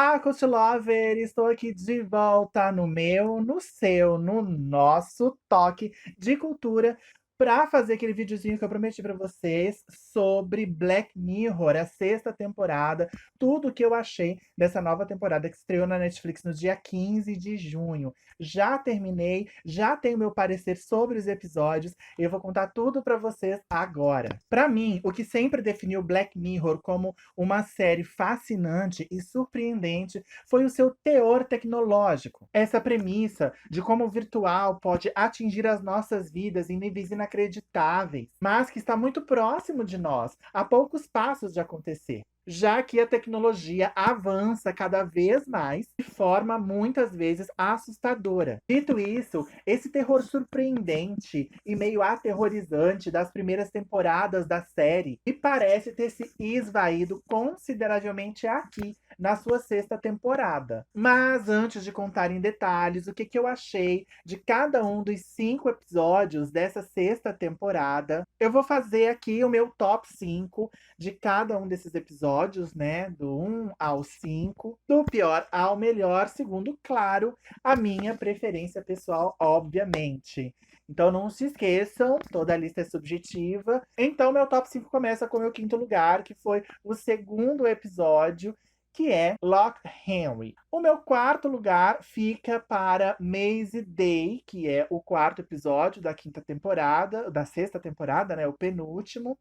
Olá, Coach Lover! Estou aqui de volta no meu, no seu, no nosso toque de cultura para fazer aquele videozinho que eu prometi para vocês sobre Black Mirror, a sexta temporada, tudo o que eu achei dessa nova temporada que estreou na Netflix no dia 15 de junho. Já terminei, já tenho meu parecer sobre os episódios e eu vou contar tudo para vocês agora. Para mim, o que sempre definiu Black Mirror como uma série fascinante e surpreendente foi o seu teor tecnológico. Essa premissa de como o virtual pode atingir as nossas vidas em níveis inacreditáveis, mas que está muito próximo de nós, a poucos passos de acontecer. Já que a tecnologia avança cada vez mais de forma muitas vezes assustadora. Dito isso, esse terror surpreendente e meio aterrorizante das primeiras temporadas da série me parece ter se esvaído consideravelmente aqui na sua sexta temporada. Mas antes de contar em detalhes o que eu achei de cada um dos 5 episódios dessa sexta temporada, eu vou fazer aqui o meu top 5 de cada um desses episódios, né? Do 1 ao 5, do pior ao melhor, segundo, claro, a minha preferência pessoal, obviamente. Então não se esqueçam, toda a lista é subjetiva. Então meu top 5 começa com o meu quinto lugar, que foi o segundo episódio, que é Lock Henry. O meu quarto lugar fica para Maisie Day, que é o quarto episódio da quinta temporada, da sexta temporada, né? O penúltimo.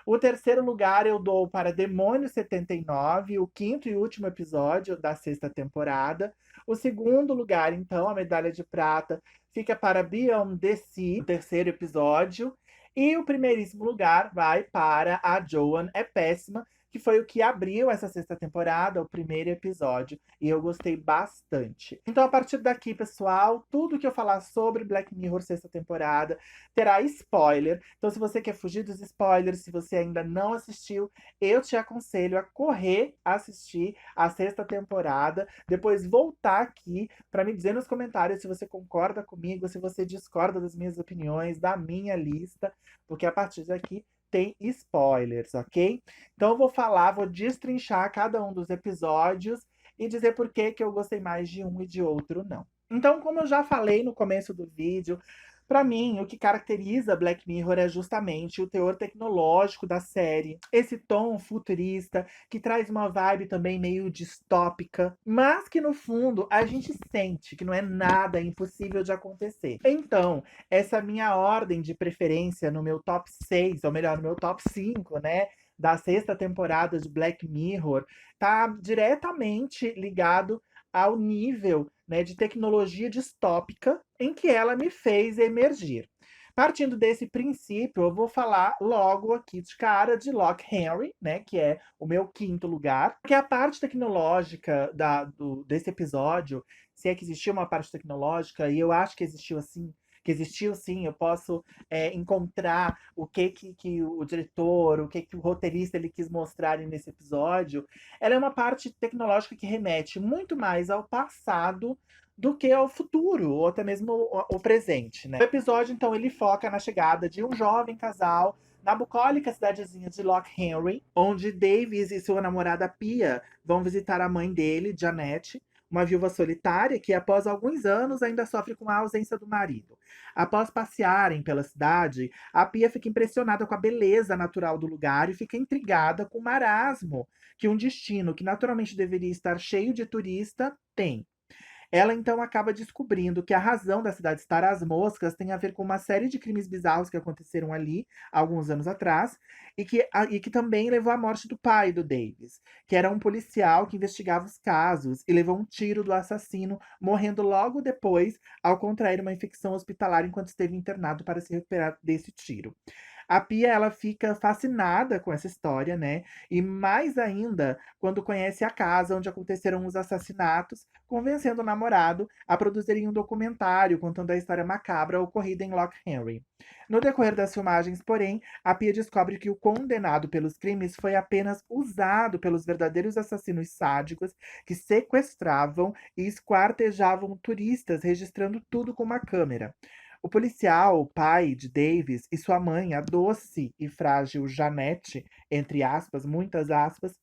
O terceiro lugar eu dou para Demônio 79, o quinto e último episódio da sexta temporada. O segundo lugar, então, a medalha de prata, fica para Beyond the Sea, o terceiro episódio. E o primeiríssimo lugar vai para A Joan é Péssima, que foi o que abriu essa sexta temporada, o primeiro episódio, e eu gostei bastante. Então, a partir daqui, pessoal, tudo que eu falar sobre Black Mirror sexta temporada terá spoiler. Então, se você quer fugir dos spoilers, se você ainda não assistiu, eu te aconselho a correr assistir a sexta temporada, depois voltar aqui para me dizer nos comentários se você concorda comigo, se você discorda das minhas opiniões, da minha lista, porque a partir daqui tem spoilers, ok? Então eu vou falar, vou destrinchar cada um dos episódios e dizer por que que eu gostei mais de um e de outro não. Então, como eu já falei no começo do vídeo, para mim, o que caracteriza Black Mirror é justamente o teor tecnológico da série, esse tom futurista que traz uma vibe também meio distópica, mas que no fundo a gente sente que não é nada impossível de acontecer. Então, essa minha ordem de preferência no meu top 6, ou melhor, no meu top 5, né? Da sexta temporada de Black Mirror, tá diretamente ligado ao nível, né, de tecnologia distópica em que ela me fez emergir. Partindo desse princípio, eu vou falar logo aqui de cara de Lock Henry, né, que é o meu quinto lugar, que é a parte tecnológica desse episódio, se é que existiu uma parte tecnológica, e eu acho que existiu assim, que existiu sim, eu posso encontrar o que o diretor, o que o roteirista ele quis mostrar nesse episódio. Ela é uma parte tecnológica que remete muito mais ao passado do que ao futuro, ou até mesmo o presente, né? O episódio, então, ele foca na chegada de um jovem casal na bucólica cidadezinha de Lock Henry, onde Davis e sua namorada Pia vão visitar a mãe dele, Janet, uma viúva solitária que, após alguns anos, ainda sofre com a ausência do marido. Após passearem pela cidade, a Pia fica impressionada com a beleza natural do lugar e fica intrigada com o marasmo que um destino que naturalmente deveria estar cheio de turista tem. Ela então acaba descobrindo que a razão da cidade estar às moscas tem a ver com uma série de crimes bizarros que aconteceram ali alguns anos atrás e que também levou à morte do pai do Davis, que era um policial que investigava os casos e levou um tiro do assassino, morrendo logo depois ao contrair uma infecção hospitalar enquanto esteve internado para se recuperar desse tiro. A Pia, ela fica fascinada com essa história, né? E mais ainda quando conhece a casa onde aconteceram os assassinatos, convencendo o namorado a produzirem um documentário contando a história macabra ocorrida em Lock Henry. No decorrer das filmagens, porém, a Pia descobre que o condenado pelos crimes foi apenas usado pelos verdadeiros assassinos sádicos que sequestravam e esquartejavam turistas, registrando tudo com uma câmera. O policial, pai de Davis, e sua mãe, a doce e frágil Janete, entre aspas, muitas aspas,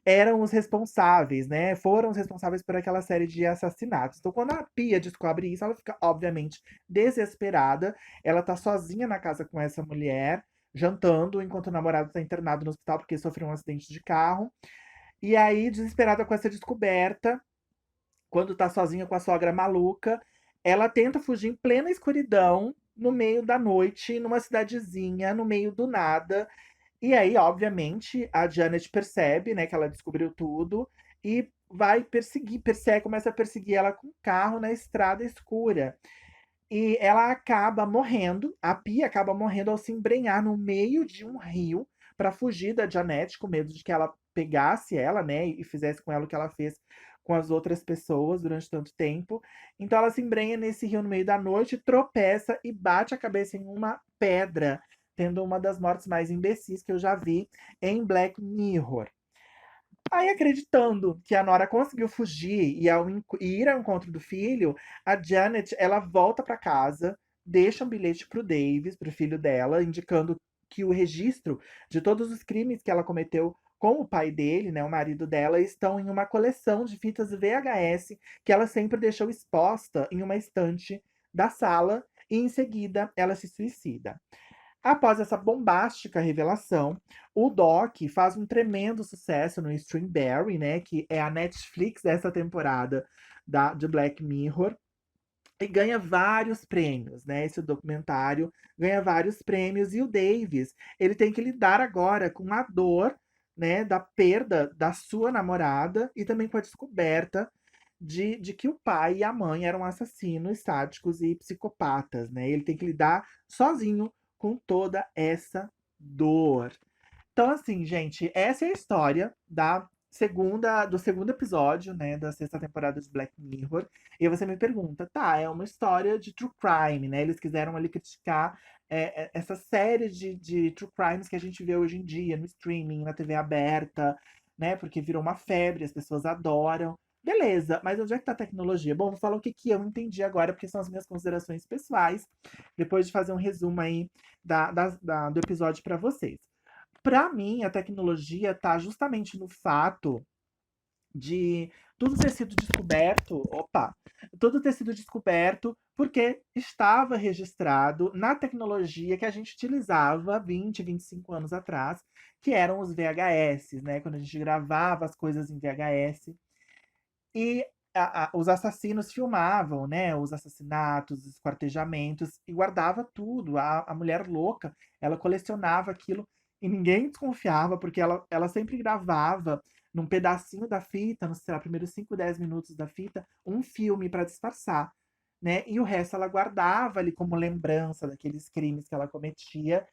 eram os responsáveis, né? Foram os responsáveis por aquela série de assassinatos. Então, quando a Pia descobre isso, ela fica, obviamente, desesperada. Ela tá sozinha na casa com essa mulher, jantando, enquanto o namorado tá internado no hospital porque sofreu um acidente de carro. E aí, desesperada com essa descoberta, quando tá sozinha com a sogra maluca, ela tenta fugir em plena escuridão, no meio da noite, numa cidadezinha, no meio do nada. E aí, obviamente, a Janet percebe, né, que ela descobriu tudo e vai perseguir, persegue, começa a perseguir ela com o carro na estrada escura. E ela acaba morrendo, a Pia acaba morrendo ao se embrenhar no meio de um rio para fugir da Janet, com medo de que ela pegasse ela, né, e fizesse com ela o que ela fez com as outras pessoas durante tanto tempo. Então ela se embrenha nesse rio no meio da noite, tropeça e bate a cabeça em uma pedra, tendo uma das mortes mais imbecis que eu já vi em Black Mirror. Aí, acreditando que a Nora conseguiu fugir e ir ao encontro do filho, a Janet ela volta para casa, deixa um bilhete pro Davis, pro filho dela, indicando que o registro de todos os crimes que ela cometeu com o pai dele, né, o marido dela, estão em uma coleção de fitas VHS que ela sempre deixou exposta em uma estante da sala e em seguida ela se suicida. Após essa bombástica revelação, o Doc faz um tremendo sucesso no Streamberry, né, que é a Netflix dessa temporada de Black Mirror, e ganha vários prêmios, né? Esse documentário ganha vários prêmios e o Davis, ele tem que lidar agora com a dor, né, da perda da sua namorada e também com a descoberta de que o pai e a mãe eram assassinos, sádicos e psicopatas, né? Ele tem que lidar sozinho com toda essa dor. Então, assim, gente, essa é a história do segundo episódio, né, da sexta temporada de Black Mirror. E aí você me pergunta, tá, é uma história de true crime, né? Eles quiseram ali criticar essa série de true crimes que a gente vê hoje em dia no streaming, na TV aberta, né? Porque virou uma febre, as pessoas adoram. Beleza, mas onde é que tá a tecnologia? Bom, vou falar o que, que eu entendi agora, porque são as minhas considerações pessoais, depois de fazer um resumo aí do episódio para vocês. Para mim, a tecnologia está justamente no fato de tudo ter sido descoberto, tudo ter sido descoberto porque estava registrado na tecnologia que a gente utilizava 20, 25 anos atrás, que eram os VHS, né? Quando a gente gravava as coisas em VHS. E os assassinos filmavam, né? Os assassinatos, os esquartejamentos, e guardava tudo. A mulher louca, ela colecionava aquilo e ninguém desconfiava, porque ela sempre gravava num pedacinho da fita, nos sei lá, primeiros 5, 10 minutos da fita, um filme para disfarçar, né? E o resto ela guardava ali como lembrança daqueles crimes que ela cometia.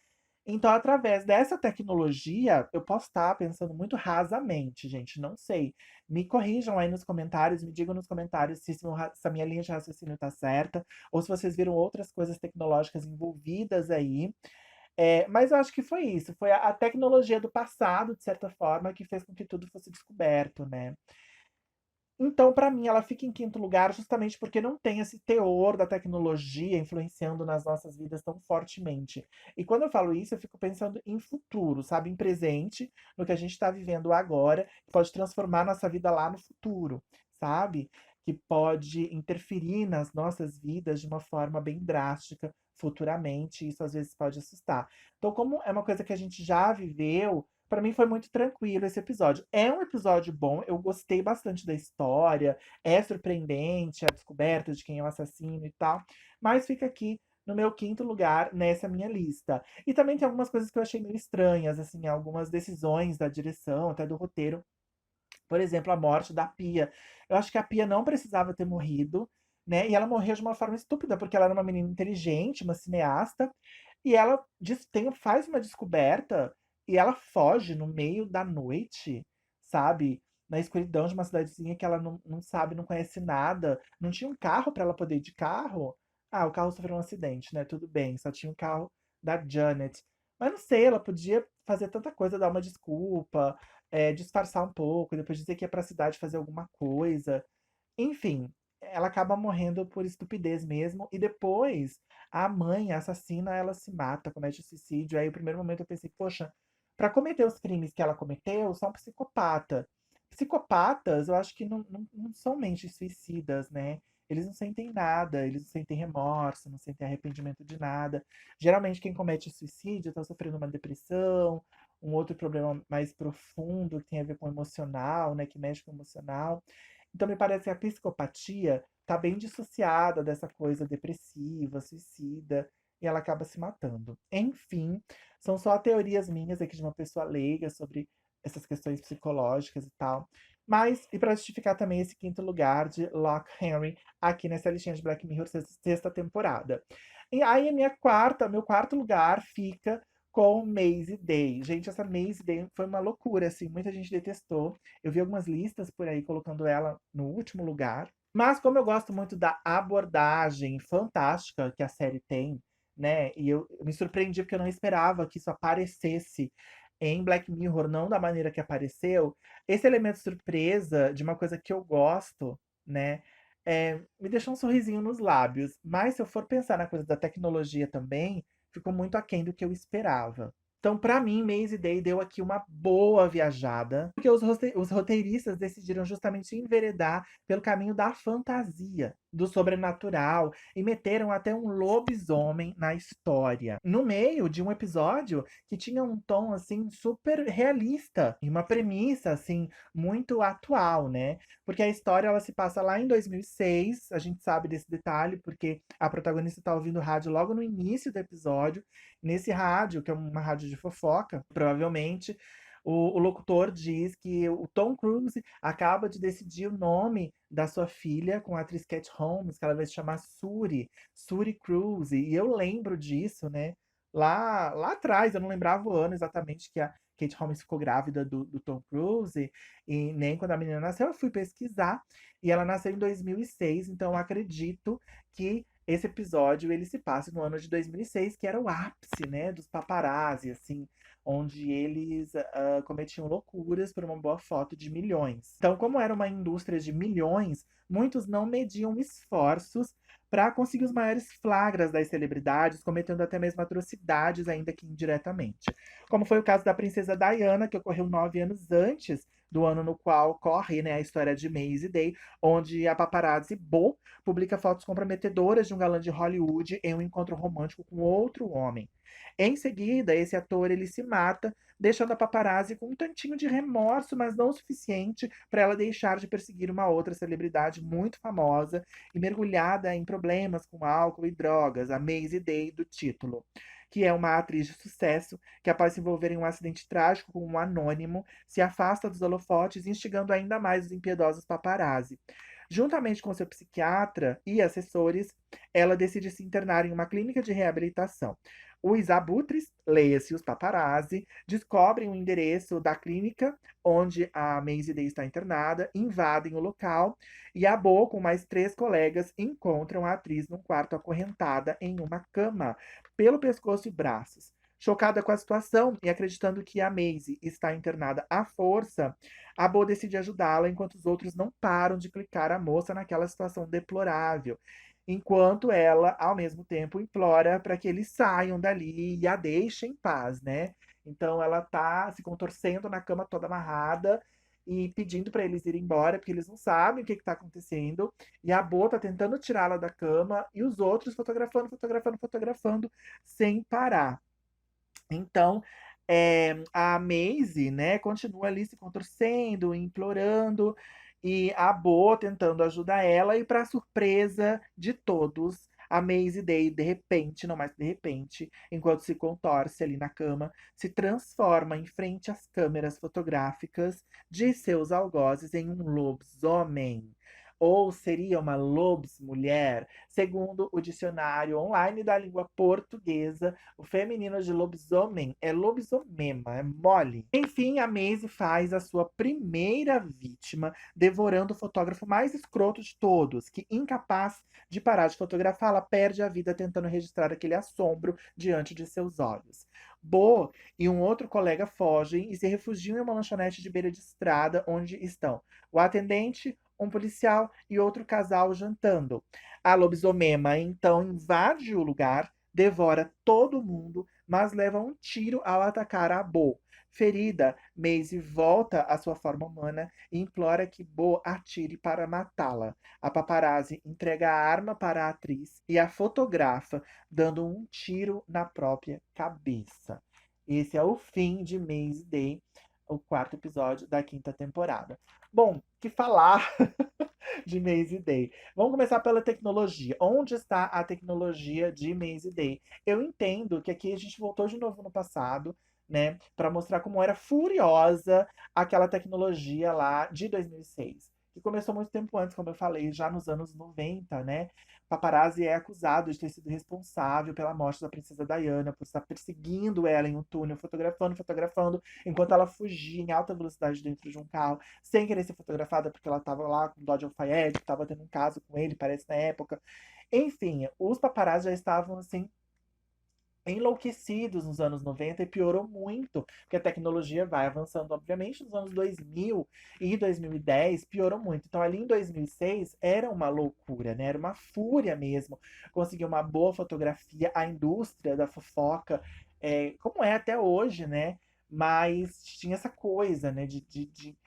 Então, através dessa tecnologia, eu posso estar pensando muito rasamente, gente, não sei. Me corrijam aí nos comentários, me digam nos comentários se a minha linha de raciocínio está certa, ou se vocês viram outras coisas tecnológicas envolvidas aí. Mas eu acho que foi isso, foi a tecnologia do passado, de certa forma, que fez com que tudo fosse descoberto, né? Então, para mim, ela fica em quinto lugar justamente porque não tem esse teor da tecnologia influenciando nas nossas vidas tão fortemente. E quando eu falo isso, eu fico pensando em futuro, sabe? Em presente, no que a gente está vivendo agora, que pode transformar nossa vida lá no futuro, sabe? Que pode interferir nas nossas vidas de uma forma bem drástica futuramente. Isso às vezes pode assustar. Então, como é uma coisa que a gente já viveu, pra mim foi muito tranquilo esse episódio. É um episódio bom, eu gostei bastante da história, é surpreendente a descoberta de quem é o assassino e tal, mas fica aqui no meu quinto lugar nessa minha lista. E também tem algumas coisas que eu achei meio estranhas, assim, algumas decisões da direção, até do roteiro. Por exemplo, a morte da Pia. Eu acho que a Pia não precisava ter morrido, né? E ela morreu de uma forma estúpida, porque ela era uma menina inteligente, uma cineasta, e ela faz uma descoberta e ela foge no meio da noite, sabe? Na escuridão de uma cidadezinha que ela não sabe, não conhece nada. Não tinha um carro para ela poder ir de carro. Ah, o carro sofreu um acidente, né? Tudo bem, só tinha o carro da Janet. Mas não sei, ela podia fazer tanta coisa, dar uma desculpa, disfarçar um pouco, depois dizer que ia pra cidade fazer alguma coisa. Enfim, ela acaba morrendo por estupidez mesmo. E depois, a mãe, a assassina, ela se mata, comete suicídio. Aí, no primeiro momento, eu pensei, poxa, pra cometer os crimes que ela cometeu, só um psicopata. Psicopatas, eu acho que não são mentes suicidas, né? Eles não sentem nada, eles não sentem remorso, não sentem arrependimento de nada. Geralmente, quem comete suicídio está sofrendo uma depressão, um outro problema mais profundo que tem a ver com o emocional, né? Que mexe com o emocional. Então, me parece que a psicopatia está bem dissociada dessa coisa depressiva, suicida, e ela acaba se matando. Enfim, são só teorias minhas aqui de uma pessoa leiga sobre essas questões psicológicas e tal. Mas, e para justificar também esse quinto lugar de Lock Henry aqui nessa listinha de Black Mirror sexta temporada. E aí, meu quarto lugar fica com Maisie Day. Gente, essa Maisie Day foi uma loucura, assim, muita gente detestou. Eu vi algumas listas por aí colocando ela no último lugar. Mas como eu gosto muito da abordagem fantástica que a série tem, né? E eu me surpreendi porque eu não esperava que isso aparecesse em Black Mirror, não da maneira que apareceu. Esse elemento surpresa de uma coisa que eu gosto, né? Me deixou um sorrisinho nos lábios. Mas se eu for pensar na coisa da tecnologia também, ficou muito aquém do que eu esperava. Então, pra mim, Maisie Day deu aqui uma boa viajada, porque os roteiristas decidiram justamente enveredar pelo caminho da fantasia, do sobrenatural, e meteram até um lobisomem na história. No meio de um episódio que tinha um tom, assim, super realista, e uma premissa, assim, muito atual, né? Porque a história, ela se passa lá em 2006, a gente sabe desse detalhe, porque a protagonista tá ouvindo rádio logo no início do episódio, nesse rádio, que é uma rádio de fofoca, provavelmente, o locutor diz que o Tom Cruise acaba de decidir o nome da sua filha com a atriz Cat Holmes, que ela vai se chamar Suri, Suri Cruise. E eu lembro disso, né? Lá atrás, eu não lembrava o ano exatamente que a Kate Holmes ficou grávida do Tom Cruise, e nem quando a menina nasceu, eu fui pesquisar, e ela nasceu em 2006, então eu acredito que esse episódio ele se passa no ano de 2006, que era o ápice, né, dos paparazzi, assim, onde eles cometiam loucuras por uma boa foto de milhões. Então, como era uma indústria de milhões, muitos não mediam esforços para conseguir os maiores flagras das celebridades, cometendo até mesmo atrocidades, ainda que indiretamente. Como foi o caso da princesa Diana, que ocorreu 9 anos antes do ano no qual corre, né, a história de Maisie Day, onde a paparazzi Bo publica fotos comprometedoras de um galã de Hollywood em um encontro romântico com outro homem. Em seguida, esse ator ele se mata, deixando a paparazzi com um tantinho de remorso, mas não o suficiente para ela deixar de perseguir uma outra celebridade muito famosa e mergulhada em problemas com álcool e drogas, a Maisie Day do título, que é uma atriz de sucesso que, após se envolver em um acidente trágico com um anônimo, se afasta dos holofotes, instigando ainda mais os impiedosos paparazzi. Juntamente com seu psiquiatra e assessores, ela decide se internar em uma clínica de reabilitação. Os abutres, leia-se os paparazzi, descobrem o endereço da clínica onde a Maisie Day está internada, invadem o local e a Bo, com mais 3 colegas, encontram a atriz num quarto acorrentada em uma cama, pelo pescoço e braços. Chocada com a situação e acreditando que a Maisie está internada à força, a Bo decide ajudá-la enquanto os outros não param de clicar a moça naquela situação deplorável. Enquanto ela, ao mesmo tempo, implora para que eles saiam dali e a deixem em paz, né? Então ela tá se contorcendo na cama toda amarrada e pedindo para eles irem embora, porque eles não sabem o que está acontecendo. E a Bo tá tentando tirá-la da cama e os outros fotografando, fotografando, fotografando sem parar. Então, a Maisie, né, continua ali se contorcendo, implorando, e a Bo tentando ajudar ela, e para surpresa de todos, a Maisie Day, de repente, não mais de repente, enquanto se contorce ali na cama, se transforma em frente às câmeras fotográficas de seus algozes em um lobisomem. Ou seria uma lobismulher, segundo o dicionário online da língua portuguesa. O feminino de lobisomem é lobisomema, é mole. Enfim, a Maisie faz a sua primeira vítima, devorando o fotógrafo mais escroto de todos, que, incapaz de parar de fotografar, ela perde a vida tentando registrar aquele assombro diante de seus olhos. Bo e um outro colega fogem e se refugiam em uma lanchonete de beira de estrada, onde estão o atendente, um policial e outro casal jantando. A lobisomema então invade o lugar, devora todo mundo, mas leva um tiro ao atacar a Bo. Ferida, Maisie volta à sua forma humana e implora que Bo atire para matá-la. A paparazzi entrega a arma para a atriz e a fotografa, dando um tiro na própria cabeça. Esse é o fim de Maisie Day, o quarto episódio da quinta temporada. Bom, que falar de Maisie Day. Vamos começar pela tecnologia. Onde está a tecnologia de Maisie Day? Eu entendo que aqui a gente voltou de novo no passado, né, para mostrar como era furiosa aquela tecnologia lá de 2006, que começou muito tempo antes, como eu falei, já nos anos 90, né? Paparazzi é acusado de ter sido responsável pela morte da princesa Diana, por estar perseguindo ela em um túnel, fotografando, enquanto ela fugia em alta velocidade dentro de um carro, sem querer ser fotografada, porque ela estava lá com o Dodge Alfayette, que estava tendo um caso com ele, parece, na época. Enfim, os paparazzi já estavam, assim, enlouquecidos nos anos 90 e piorou muito, porque a tecnologia vai avançando, obviamente, nos anos 2000 e 2010 piorou muito. Então, ali em 2006 era uma loucura, né? Era uma fúria mesmo. Conseguir uma boa fotografia, a indústria da fofoca, como é até hoje, né? Mas tinha essa coisa, né? De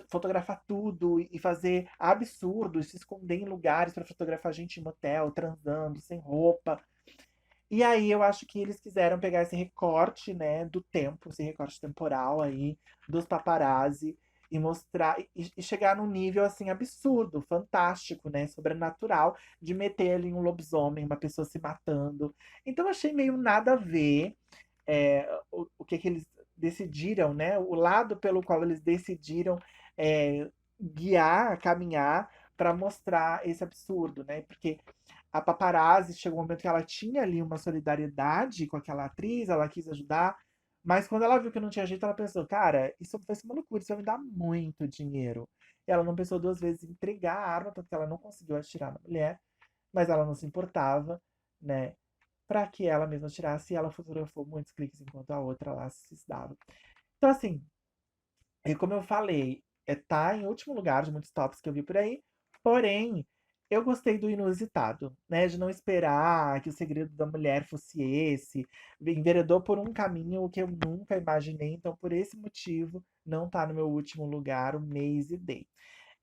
fotografar tudo e fazer absurdos, se esconder em lugares para fotografar gente em motel, transando, sem roupa. E aí eu acho que eles quiseram pegar esse recorte, né, do tempo, esse recorte temporal aí dos paparazzi e mostrar e chegar num nível assim absurdo, fantástico, né, sobrenatural, de meter ali um lobisomem, uma pessoa se matando. Então eu achei meio nada a ver o que eles decidiram, né, o lado pelo qual eles decidiram guiar, caminhar para mostrar esse absurdo, né? Porque a paparazzi chegou um momento que ela tinha ali uma solidariedade com aquela atriz, ela quis ajudar, mas quando ela viu que não tinha jeito, ela pensou, cara, isso vai ser uma loucura, isso vai me dar muito dinheiro. E ela não pensou duas vezes em entregar a arma, tanto que ela não conseguiu atirar na mulher, mas ela não se importava, né? Pra que ela mesma tirasse, e ela fotografou muitos cliques enquanto a outra lá se dava. Então, assim, e como eu falei, tá em último lugar de muitos tops que eu vi por aí. Porém, eu gostei do inusitado, né? De não esperar que o segredo da mulher fosse esse. Enveredou por um caminho que eu nunca imaginei. Então, por esse motivo, não tá no meu último lugar, o Maisie Day.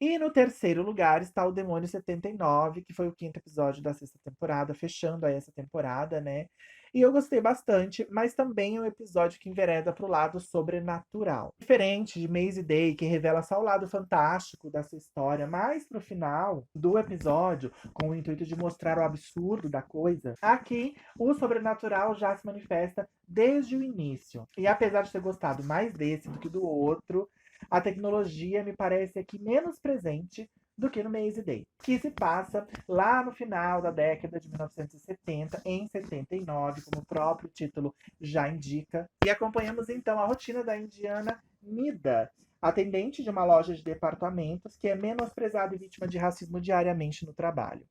E no terceiro lugar está o Demônio 79, que foi o quinto episódio da sexta temporada, fechando aí essa temporada, né? E eu gostei bastante, mas também é um episódio que envereda pro lado sobrenatural. Diferente de Maisie Day, que revela só o lado fantástico dessa história, mais pro final do episódio, com o intuito de mostrar o absurdo da coisa, aqui o sobrenatural já se manifesta desde o início. E apesar de ter gostado mais desse do que do outro, a tecnologia me parece aqui menos presente do que no Maisie Day, que se passa lá no final da década de 1970, em 79, como o próprio título já indica. E acompanhamos então a rotina da indiana Nida, atendente de uma loja de departamentos que é menosprezada e vítima de racismo diariamente no trabalho.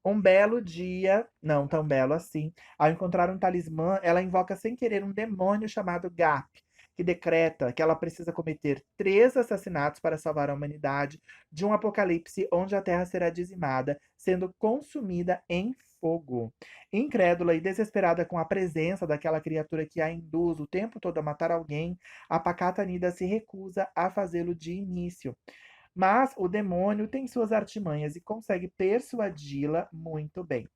Um belo dia, não tão belo assim, ao encontrar um talismã, ela invoca sem querer um demônio chamado Gap, que decreta que ela precisa cometer 3 assassinatos para salvar a humanidade de um apocalipse onde a Terra será dizimada, sendo consumida em fogo. Incrédula e desesperada com a presença daquela criatura que a induz o tempo todo a matar alguém, a pacata Nida se recusa a fazê-lo de início. Mas o demônio tem suas artimanhas e consegue persuadi-la muito bem.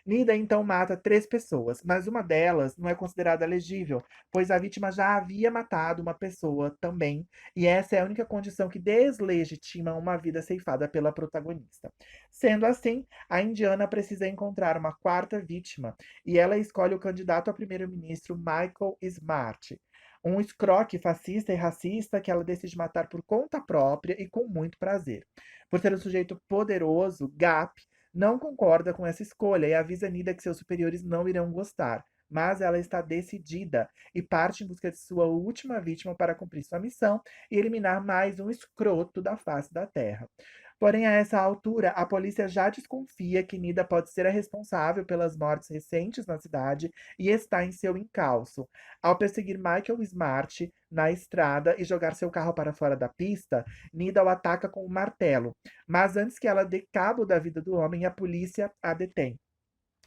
Nida então mata 3 pessoas, mas uma delas não é considerada elegível, pois a vítima já havia matado uma pessoa também, e essa é a única condição que deslegitima uma vida ceifada pela protagonista. Sendo assim, a indiana precisa encontrar uma quarta vítima, e ela escolhe o candidato a primeiro-ministro Michael Smart, um escroque fascista e racista que ela decide matar por conta própria e com muito prazer. Por ser um sujeito poderoso, Gap não concorda com essa escolha e avisa Nida que seus superiores não irão gostar. Mas ela está decidida e parte em busca de sua última vítima para cumprir sua missão e eliminar mais um escroto da face da Terra. Porém, a essa altura, a polícia já desconfia que Nida pode ser a responsável pelas mortes recentes na cidade e está em seu encalço. Ao perseguir Michael Smart na estrada e jogar seu carro para fora da pista, Nida o ataca com um martelo. Mas antes que ela dê cabo da vida do homem, a polícia a detém.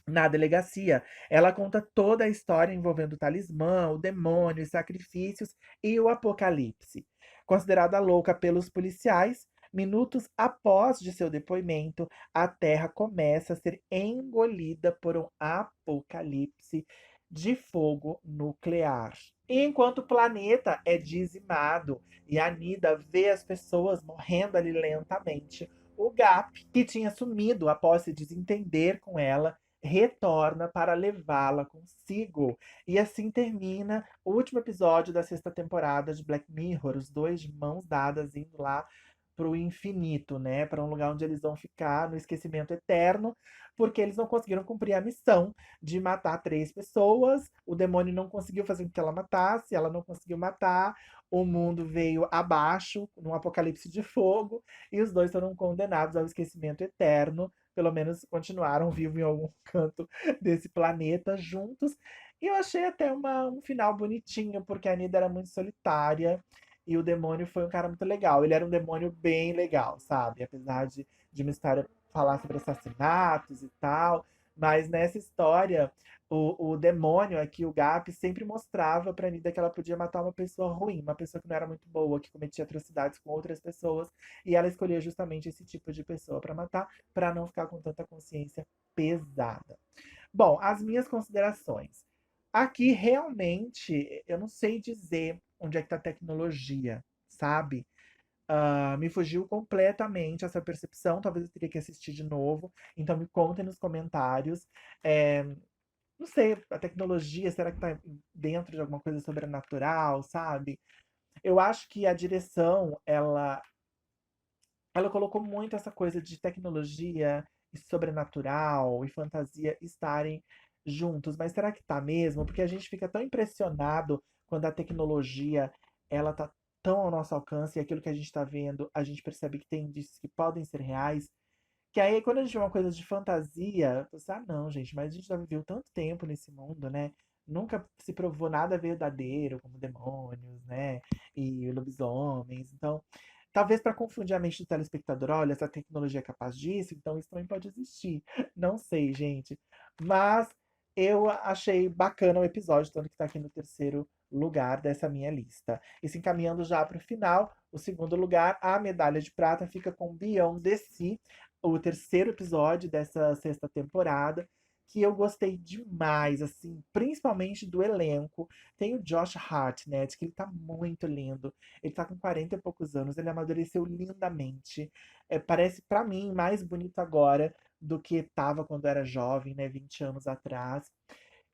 Na delegacia, ela conta toda a história envolvendo o talismã, o demônio, os sacrifícios e o apocalipse. Considerada louca pelos policiais, minutos após de seu depoimento, a Terra começa a ser engolida por um apocalipse de fogo nuclear. E enquanto o planeta é dizimado e a Nida vê as pessoas morrendo ali lentamente, o Gap, que tinha sumido após se desentender com ela, retorna para levá-la consigo. E assim termina o último episódio da sexta temporada de Black Mirror, os dois de mãos dadas indo lá pro infinito, né? Para um lugar onde eles vão ficar no esquecimento eterno, porque eles não conseguiram cumprir a missão de matar 3 pessoas. O demônio não conseguiu fazer com que ela matasse, ela não conseguiu matar. O mundo veio abaixo, num apocalipse de fogo, e os dois foram condenados ao esquecimento eterno. Pelo menos continuaram vivos em algum canto desse planeta juntos. E eu achei até um final bonitinho, porque a Nida era muito solitária e o demônio foi um cara muito legal. Ele era um demônio bem legal, sabe? Apesar de uma história falar sobre assassinatos e tal. Mas nessa história, o demônio aqui, o Gap, sempre mostrava pra Nida que ela podia matar uma pessoa ruim, uma pessoa que não era muito boa, que cometia atrocidades com outras pessoas. E ela escolhia justamente esse tipo de pessoa pra matar, pra não ficar com tanta consciência pesada. Bom, as minhas considerações. Aqui realmente eu não sei dizer onde é que tá a tecnologia, sabe? Me fugiu completamente essa percepção. Talvez eu teria que assistir de novo. Então me contem nos comentários. É, não sei, a tecnologia, será que tá dentro de alguma coisa sobrenatural, sabe? Eu acho que a direção, ela colocou muito essa coisa de tecnologia e sobrenatural e fantasia estarem juntos. Mas será que tá mesmo? Porque a gente fica tão impressionado quando a tecnologia ela tá tão ao nosso alcance e aquilo que a gente está vendo, a gente percebe que tem indícios que podem ser reais. Que aí, quando a gente vê uma coisa de fantasia, você, não, gente, mas a gente já viveu tanto tempo nesse mundo, né? Nunca se provou nada verdadeiro, como demônios, né? E lobisomens. Então, talvez para confundir a mente do telespectador, olha, essa tecnologia é capaz disso, então isso também pode existir. Não sei, gente. Mas eu achei bacana o episódio, tanto que tá aqui no terceiro lugar dessa minha lista. E se encaminhando já para o final, o segundo lugar, a medalha de prata fica com Beyond the Sea, o terceiro episódio dessa sexta temporada, que eu gostei demais, assim, principalmente do elenco. Tem o Josh Hartnett, que ele tá muito lindo. Ele tá com 40 e poucos anos, ele amadureceu lindamente. Parece, pra mim, mais bonito agora do que tava quando era jovem, né, 20 anos atrás.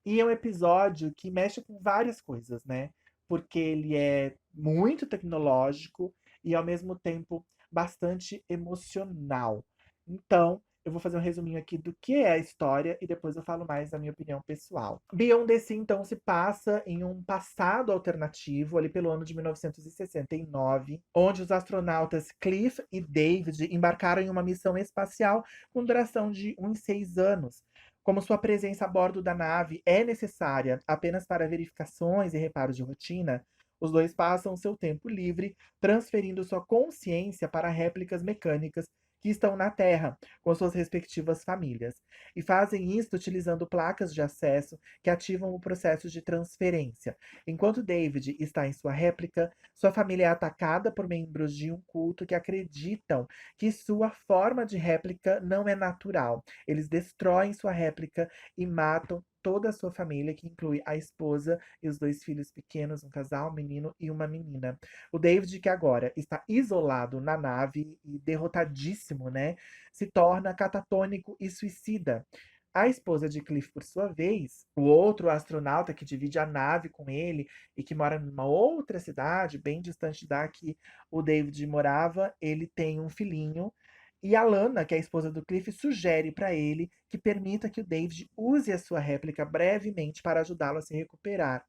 E é um episódio que mexe com várias coisas, né? Porque ele é muito tecnológico e, ao mesmo tempo, bastante emocional. Então, eu vou fazer um resuminho aqui do que é a história e depois eu falo mais da minha opinião pessoal. Beyond the Sea, então, se passa em um passado alternativo, ali pelo ano de 1969, onde os astronautas Cliff e David embarcaram em uma missão espacial com duração de uns 6 anos. Como sua presença a bordo da nave é necessária apenas para verificações e reparos de rotina, os dois passam seu tempo livre transferindo sua consciência para réplicas mecânicas que estão na Terra, com suas respectivas famílias. E fazem isso utilizando placas de acesso que ativam o processo de transferência. Enquanto David está em sua réplica, sua família é atacada por membros de um culto que acreditam que sua forma de réplica não é natural. Eles destroem sua réplica e matam toda a sua família, que inclui a esposa e os 2 filhos pequenos, um casal, um menino e uma menina. O David, que agora está isolado na nave e derrotadíssimo, né, se torna catatônico e suicida. A esposa de Cliff, por sua vez, o outro astronauta que divide a nave com ele e que mora numa outra cidade, bem distante da que o David morava, ele tem um filhinho. E a Lana, que é a esposa do Cliff, sugere para ele que permita que o David use a sua réplica brevemente para ajudá-lo a se recuperar.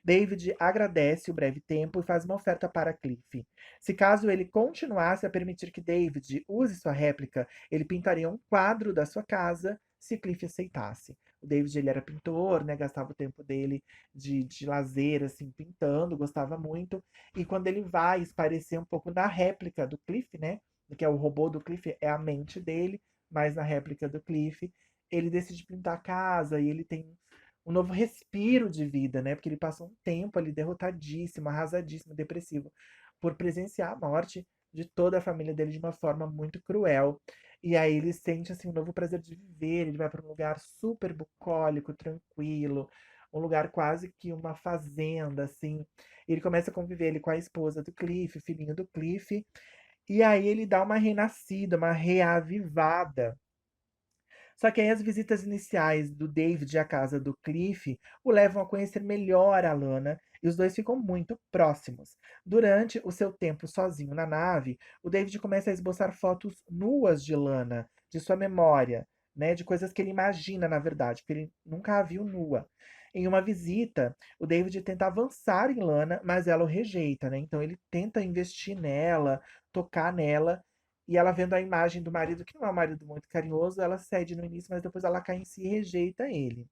David agradece o breve tempo e faz uma oferta para Cliff. Se caso ele continuasse a permitir que David use sua réplica, ele pintaria um quadro da sua casa se Cliff aceitasse. O David ele era pintor, né? Gastava o tempo dele de lazer, assim, pintando, gostava muito. E quando ele vai esparecer um pouco na réplica do Cliff, né? Que é o robô do Cliff, é a mente dele, mas na réplica do Cliff, ele decide pintar a casa e ele tem um novo respiro de vida, né? Porque ele passou um tempo ali derrotadíssimo, arrasadíssimo, depressivo, por presenciar a morte de toda a família dele de uma forma muito cruel. E aí ele sente assim um novo prazer de viver, ele vai para um lugar super bucólico, tranquilo, um lugar quase que uma fazenda, assim. Ele começa a conviver ele com a esposa do Cliff, filhinho do Cliff, e aí ele dá uma renascida, uma reavivada. Só que aí as visitas iniciais do David à casa do Cliff o levam a conhecer melhor a Lana e os dois ficam muito próximos. Durante o seu tempo sozinho na nave, o David começa a esboçar fotos nuas de Lana, de sua memória, né, de coisas que ele imagina, na verdade, porque ele nunca a viu nua. Em uma visita, o David tenta avançar em Lana, mas ela o rejeita, né? Então ele tenta investir nela, tocar nela, e ela vendo a imagem do marido, que não é um marido muito carinhoso, ela cede no início, mas depois ela cai em si e rejeita ele.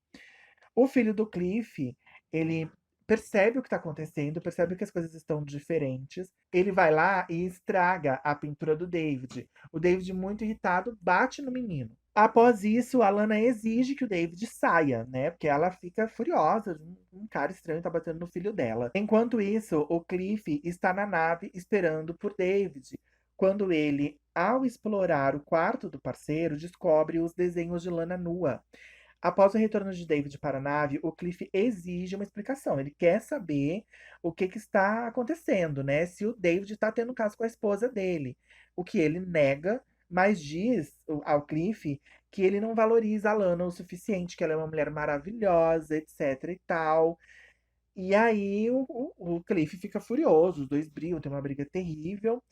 O filho do Cliff, ele percebe o que está acontecendo, percebe que as coisas estão diferentes. Ele vai lá e estraga a pintura do David. O David, muito irritado, bate no menino. Após isso, a Lana exige que o David saia, né? Porque ela fica furiosa. Um cara estranho tá batendo no filho dela. Enquanto isso, o Cliff está na nave esperando por David. Quando ele, ao explorar o quarto do parceiro, descobre os desenhos de Lana nua. Após o retorno de David para a nave, o Cliff exige uma explicação. Ele quer saber o que está acontecendo, né? Se o David está tendo caso com a esposa dele. O que ele nega, mas diz ao Cliff que ele não valoriza a Lana o suficiente, que ela é uma mulher maravilhosa, etc e tal. E aí o Cliff fica furioso, os dois brigam, tem uma briga terrível.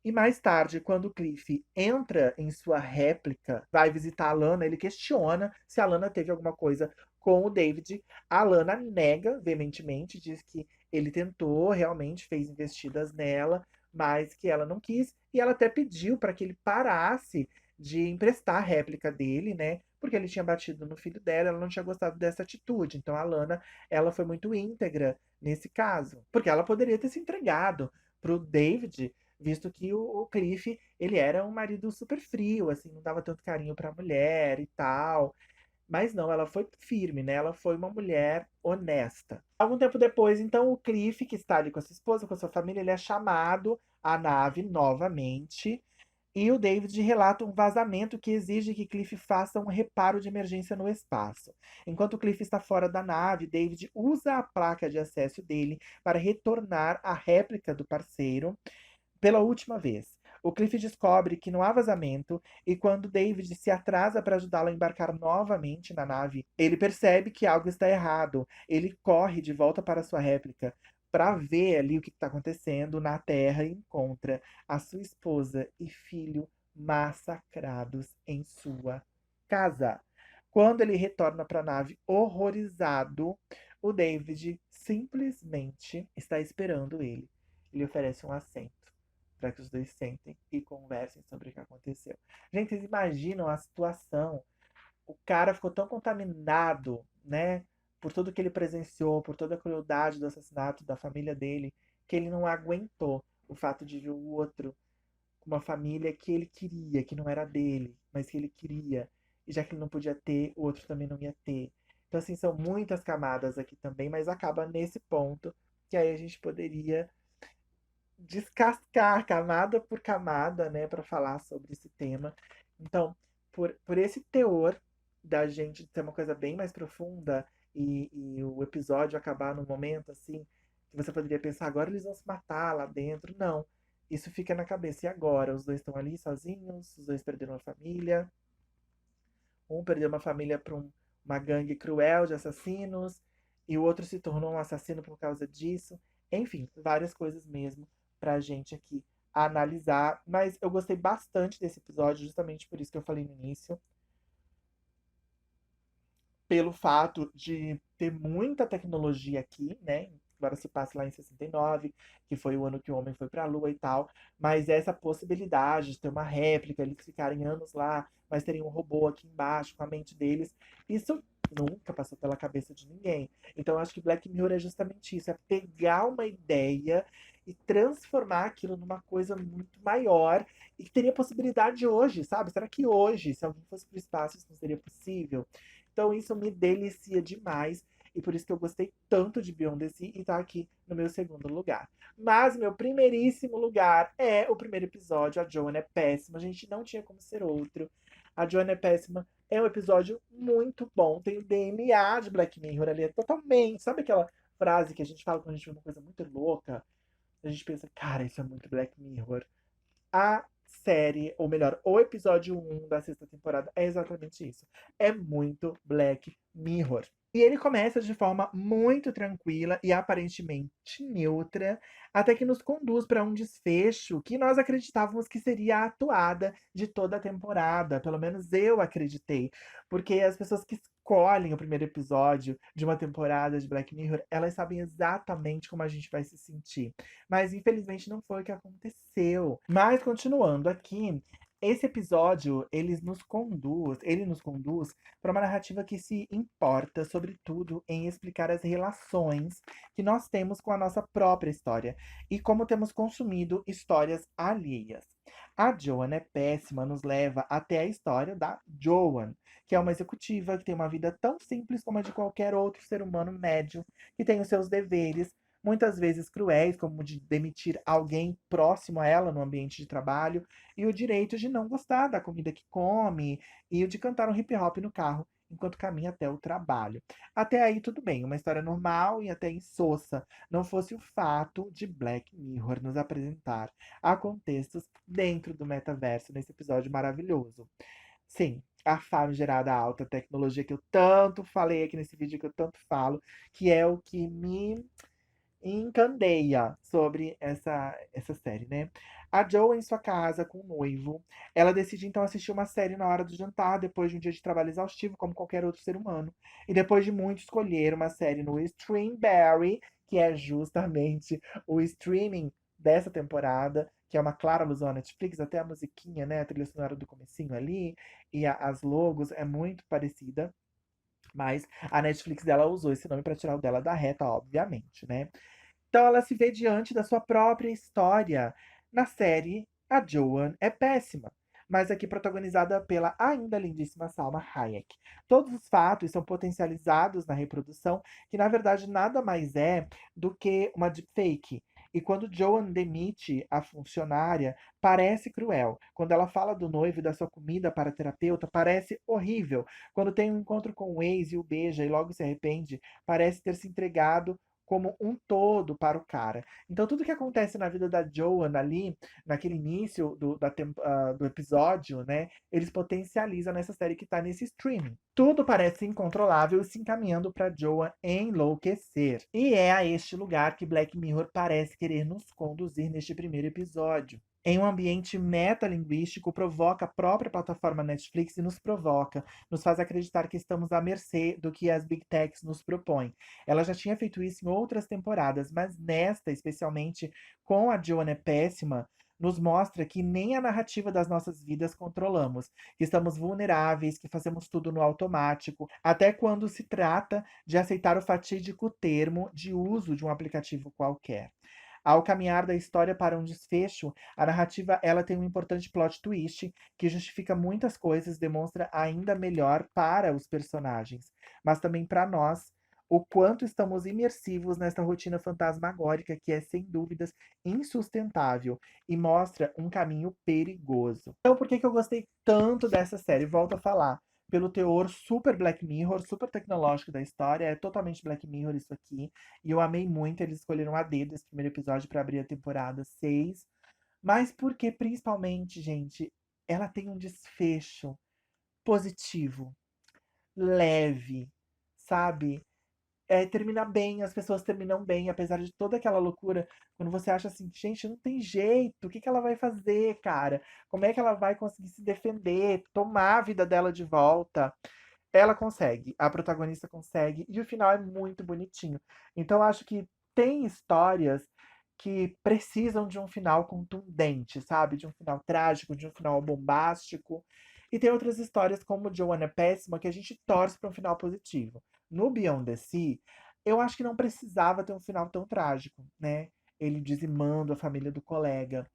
E mais tarde, quando o Cliff entra em sua réplica, vai visitar a Lana, ele questiona se a Lana teve alguma coisa com o David. A Lana nega veementemente, diz que ele tentou, realmente fez investidas nela, mas que ela não quis. E ela até pediu para que ele parasse de emprestar a réplica dele, né? Porque ele tinha batido no filho dela, ela não tinha gostado dessa atitude. Então a Lana, ela foi muito íntegra nesse caso, porque ela poderia ter se entregado pro David, visto que o Cliff, ele era um marido super frio, assim, não dava tanto carinho pra mulher e tal. Mas não, ela foi firme, né? Ela foi uma mulher honesta. Algum tempo depois, então, o Cliff, que está ali com a sua esposa, com a sua família, ele é chamado à nave novamente. E o David relata um vazamento que exige que Cliff faça um reparo de emergência no espaço. Enquanto Cliff está fora da nave, David usa a placa de acesso dele para retornar a réplica do parceiro pela última vez. O Cliff descobre que não há vazamento e quando David se atrasa para ajudá-lo a embarcar novamente na nave, ele percebe que algo está errado. Ele corre de volta para sua réplica para ver ali o que está acontecendo na Terra e encontra a sua esposa e filho massacrados em sua casa. Quando ele retorna para a nave horrorizado, o David simplesmente está esperando ele. Ele oferece um assento para que os dois sentem e conversem sobre o que aconteceu. Gente, vocês imaginam a situação? O cara ficou tão contaminado, né, por tudo que ele presenciou, por toda a crueldade do assassinato da família dele, que ele não aguentou o fato de ver o outro com uma família que ele queria, que não era dele, mas que ele queria. E já que ele não podia ter, o outro também não ia ter. Então, assim, são muitas camadas aqui também, mas acaba nesse ponto que aí a gente poderia descascar camada por camada, né, para falar sobre esse tema. Então, por esse teor da gente ter uma coisa bem mais profunda e o episódio acabar num momento assim, que você poderia pensar, agora eles vão se matar lá dentro. Não. Isso fica na cabeça. E agora? Os dois estão ali sozinhos, os dois perderam a família. Um perdeu uma família para uma gangue cruel de assassinos, e o outro se tornou um assassino por causa disso. Enfim, várias coisas mesmo pra gente aqui analisar. Mas eu gostei bastante desse episódio, justamente por isso que eu falei no início. Pelo fato de ter muita tecnologia aqui, né? Agora se passa lá em 69, que foi o ano que o homem foi para a Lua e tal. Mas essa possibilidade de ter uma réplica, eles ficarem anos lá, mas terem um robô aqui embaixo com a mente deles, isso nunca passou pela cabeça de ninguém. Então eu acho que Black Mirror é justamente isso, é pegar uma ideia e transformar aquilo numa coisa muito maior e que teria possibilidade hoje, sabe? Será que hoje, se alguém fosse pro espaço, isso não seria possível? Então isso me delicia demais e por isso que eu gostei tanto de Beyond the Sea e tá aqui no meu segundo lugar. Mas meu primeiríssimo lugar é o primeiro episódio. A Joan é péssima, a gente não tinha como ser outro. A Joan é péssima. É um episódio muito bom. Tem o DNA de Black Mirror ali. É totalmente. Sabe aquela frase que a gente fala quando a gente vê uma coisa muito louca? A gente pensa, cara, isso é muito Black Mirror. A série, ou melhor, o episódio 1 da sexta temporada é exatamente isso. É muito Black Mirror. E ele começa de forma muito tranquila e aparentemente neutra, até que nos conduz para um desfecho que nós acreditávamos que seria a atuada de toda a temporada. Pelo menos eu acreditei. Porque as pessoas que escolhem o primeiro episódio de uma temporada de Black Mirror, elas sabem exatamente como a gente vai se sentir. Mas infelizmente não foi o que aconteceu. Mas continuando aqui, esse episódio ele nos conduz para uma narrativa que se importa, sobretudo, em explicar as relações que nós temos com a nossa própria história e como temos consumido histórias alheias. A Joan é péssima nos leva até a história da Joan, que é uma executiva que tem uma vida tão simples como a de qualquer outro ser humano médio, que tem os seus deveres, muitas vezes cruéis, como de demitir alguém próximo a ela no ambiente de trabalho, e o direito de não gostar da comida que come, e o de cantar um hip hop no carro enquanto caminha até o trabalho. Até aí tudo bem, uma história normal e até insossa, não fosse o fato de Black Mirror nos apresentar a contextos dentro do metaverso nesse episódio maravilhoso. Sim, a famigerada alta tecnologia que eu tanto falei aqui nesse vídeo, que eu tanto falo, que é o que me encandeia sobre essa série, né? A Jo em sua casa com o noivo, ela decide então assistir uma série na hora do jantar, depois de um dia de trabalho exaustivo, como qualquer outro ser humano. E depois de muito escolher uma série no Streamberry, que é justamente o streaming dessa temporada, que é uma clara alusão à Netflix, até a musiquinha, né, a trilha sonora do comecinho ali, e as logos é muito parecida. Mas a Netflix dela usou esse nome para tirar o dela da reta, obviamente, né? Então ela se vê diante da sua própria história. Na série, a Joan é péssima, mas aqui protagonizada pela ainda lindíssima Salma Hayek. Todos os fatos são potencializados na reprodução, que na verdade nada mais é do que uma deepfake. E quando Joan demite a funcionária, parece cruel. Quando ela fala do noivo e da sua comida para a terapeuta, parece horrível. Quando tem um encontro com o ex e o beija e logo se arrepende, parece ter se entregado como um todo para o cara. Então, tudo que acontece na vida da Joan ali, naquele início do episódio, né? Eles potencializam nessa série que tá nesse streaming. Tudo parece incontrolável e se encaminhando para Joan enlouquecer. E é a este lugar que Black Mirror parece querer nos conduzir neste primeiro episódio. Em um ambiente metalinguístico, provoca a própria plataforma Netflix e nos provoca, nos faz acreditar que estamos à mercê do que as Big Techs nos propõem. Ela já tinha feito isso em outras temporadas, mas nesta, especialmente com a Joanna Péssima, nos mostra que nem a narrativa das nossas vidas controlamos, que estamos vulneráveis, que fazemos tudo no automático, até quando se trata de aceitar o fatídico termo de uso de um aplicativo qualquer. Ao caminhar da história para um desfecho, a narrativa ela tem um importante plot twist que justifica muitas coisas, demonstra ainda melhor para os personagens, mas também para nós o quanto estamos imersivos nesta rotina fantasmagórica que é sem dúvidas insustentável e mostra um caminho perigoso. Então, por que que eu gostei tanto dessa série? Volto a falar. Pelo teor super Black Mirror, super tecnológico da história, é totalmente Black Mirror isso aqui. E eu amei muito, eles escolheram a dedo esse primeiro episódio para abrir a temporada 6. Mas porque, principalmente, gente, ela tem um desfecho positivo, leve, sabe? Termina bem, as pessoas terminam bem, apesar de toda aquela loucura. Quando você acha assim, gente, não tem jeito, o que que ela vai fazer, cara? Como é que ela vai conseguir se defender, tomar a vida dela de volta? Ela consegue, a protagonista consegue, e o final é muito bonitinho. Então, eu acho que tem histórias que precisam de um final contundente, sabe? De um final trágico, de um final bombástico. E tem outras histórias, como Joanna Péssima, que a gente torce para um final positivo. No Beyond the Sea, eu acho que não precisava ter um final tão trágico, né? ele dizimando a família do colega.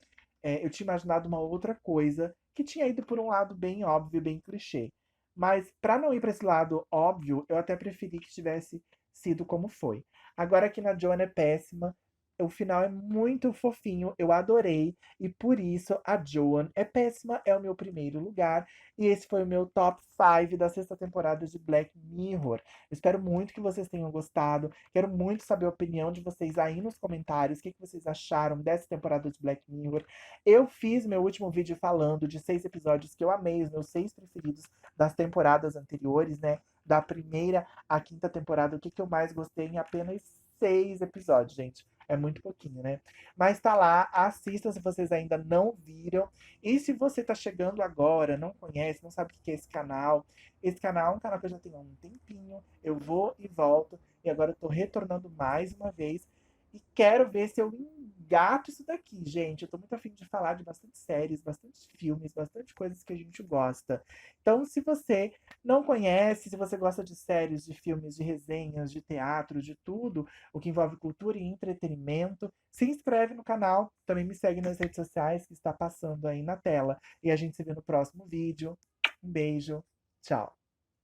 Eu tinha imaginado uma outra coisa que tinha ido por um lado bem óbvio, bem clichê. Mas para não ir para esse lado óbvio, eu até preferi que tivesse sido como foi. Agora aqui na Joan é péssima. O final é muito fofinho, eu adorei, e por isso a Joan é péssima, é o meu primeiro lugar, e esse foi o meu top 5 da sexta temporada de Black Mirror. Eu espero muito que vocês tenham gostado, quero muito saber a opinião de vocês aí nos comentários, o que vocês acharam dessa temporada de Black Mirror. Eu fiz meu último vídeo falando de 6 episódios que eu amei, os meus 6 preferidos das temporadas anteriores, né? Da primeira à quinta temporada, o que eu mais gostei em apenas 6 episódios, gente. É muito pouquinho, né? Mas tá lá, assistam se vocês ainda não viram. E se você tá chegando agora, não conhece, não sabe o que é esse canal é um canal que eu já tenho há um tempinho. Eu vou e volto. E agora eu tô retornando mais uma vez. E quero ver se eu engato isso daqui, gente. Eu tô muito afim de falar de bastante séries, bastante filmes, bastante coisas que a gente gosta. Então, se você não conhece, se você gosta de séries, de filmes, de resenhas, de teatro, de tudo, o que envolve cultura e entretenimento, se inscreve no canal, também me segue nas redes sociais que está passando aí na tela. E a gente se vê no próximo vídeo. Um beijo, tchau!